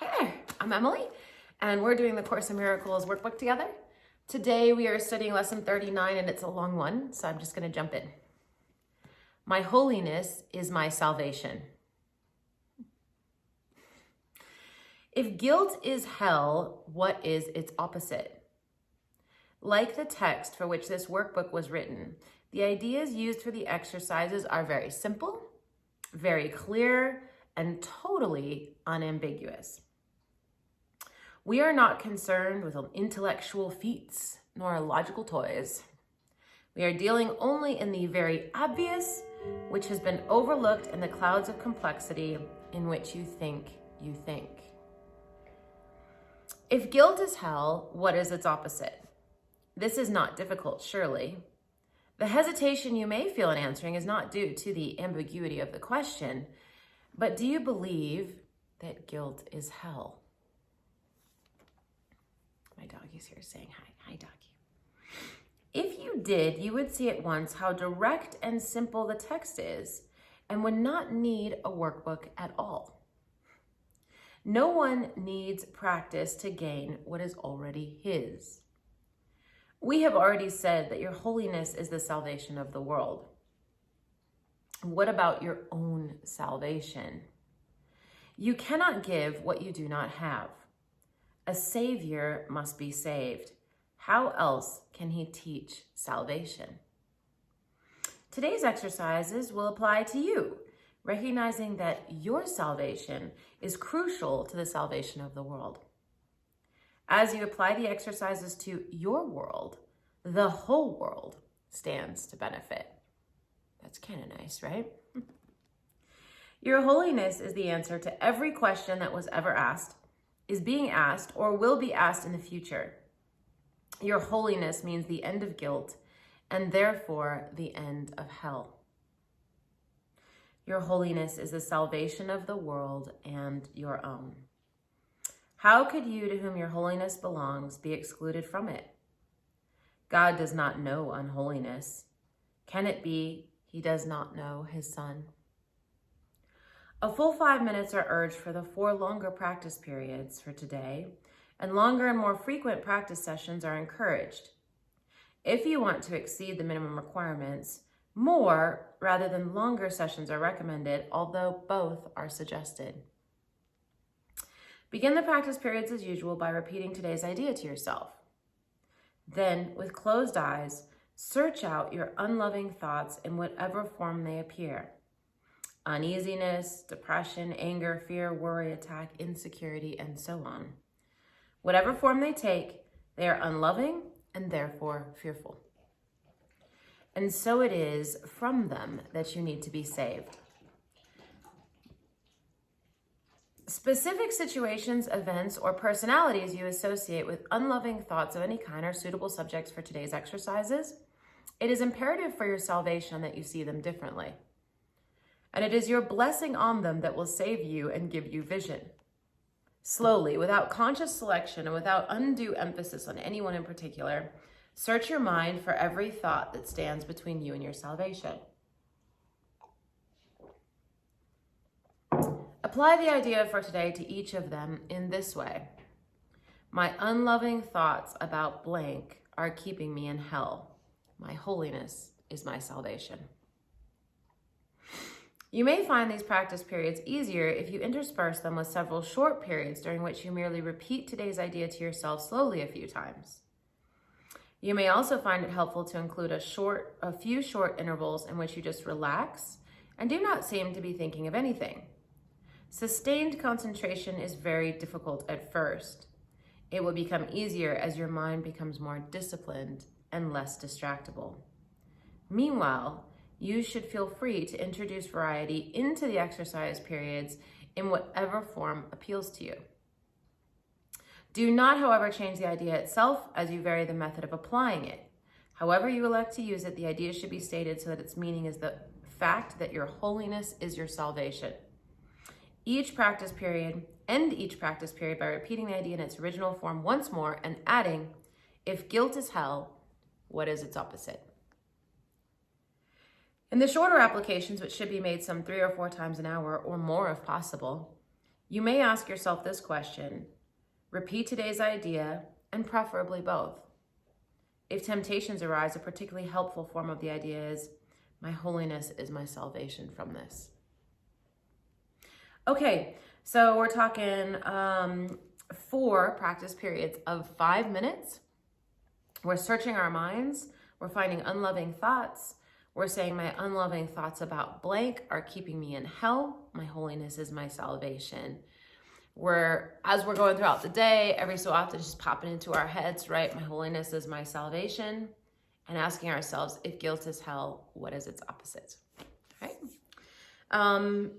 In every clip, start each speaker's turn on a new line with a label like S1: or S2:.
S1: Hey, I'm Emily, and we're doing the Course in Miracles workbook together. Today we are studying lesson 39, and it's a long one, so I'm just going to jump in. My holiness is my salvation. If guilt is hell, what is its opposite? Like the text for which this workbook was written, the ideas used for the exercises are very simple, very clear, and totally unambiguous. We are not concerned with intellectual feats nor logical toys. We are dealing only in the very obvious, which has been overlooked in the clouds of complexity in which you think you think. If guilt is hell, what is its opposite? This is not difficult, surely. The hesitation you may feel in answering is not due to the ambiguity of the question, but do you believe that guilt is hell? My doggy's here saying hi. Hi, doggy. If you did, you would see at once how direct and simple the text is and would not need a workbook at all. No one needs practice to gain what is already his. We have already said that your holiness is the salvation of the world. What about your own salvation? You cannot give what you do not have. A savior must be saved. How else can he teach salvation? Today's exercises will apply to you, recognizing that your salvation is crucial to the salvation of the world. As you apply the exercises to your world, the whole world stands to benefit. That's kind of nice, right? Your holiness is the answer to every question that was ever asked, is being asked, or will be asked in the future. Your holiness means the end of guilt and therefore the end of hell. Your holiness is the salvation of the world and your own. How could you, to whom your holiness belongs, be excluded from it? God does not know unholiness. Can it be he does not know his Son? A full 5 minutes are urged for the 4 longer practice periods for today, and longer and more frequent practice sessions are encouraged. If you want to exceed the minimum requirements, more rather than longer sessions are recommended, although both are suggested. Begin the practice periods as usual by repeating today's idea to yourself. Then, with closed eyes, search out your unloving thoughts in whatever form they appear. Uneasiness, depression, anger, fear, worry, attack, insecurity, and so on. Whatever form they take, they are unloving and therefore fearful. And so it is from them that you need to be saved. Specific situations, events, or personalities you associate with unloving thoughts of any kind are suitable subjects for today's exercises. It is imperative for your salvation that you see them differently. And it is your blessing on them that will save you and give you vision. Slowly, without conscious selection and without undue emphasis on anyone in particular, search your mind for every thought that stands between you and your salvation. Apply the idea for today to each of them in this way. My unloving thoughts about blank are keeping me in hell. My holiness is my salvation. You may find these practice periods easier if you intersperse them with several short periods during which you merely repeat today's idea to yourself slowly a few times. You may also find it helpful to include a few short intervals in which you just relax and do not seem to be thinking of anything. Sustained concentration is very difficult at first. It will become easier as your mind becomes more disciplined and less distractible. Meanwhile, you should feel free to introduce variety into the exercise periods in whatever form appeals to you. Do not, however, change the idea itself as you vary the method of applying it. However you elect to use it, the idea should be stated so that its meaning is the fact that your holiness is your salvation. End each practice period by repeating the idea in its original form once more and adding, if guilt is hell, what is its opposite? In the shorter applications, which should be made some 3 or 4 times an hour or more if possible, You may ask yourself this question, repeat today's idea, and preferably both. If temptations arise, a particularly helpful form of the idea is, my holiness is my salvation from this. Okay, so we're talking 4 practice periods of 5 minutes. We're searching our minds. We're finding unloving thoughts. We're saying my unloving thoughts about blank are keeping me in hell. My holiness is my salvation. As we're going throughout the day, every so often just popping into our heads, right? My holiness is my salvation. And asking ourselves, if guilt is hell, what is its opposite? Right? And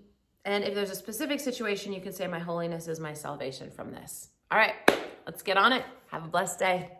S1: if there's a specific situation, you can say, my holiness is my salvation from this. All right, let's get on it. Have a blessed day.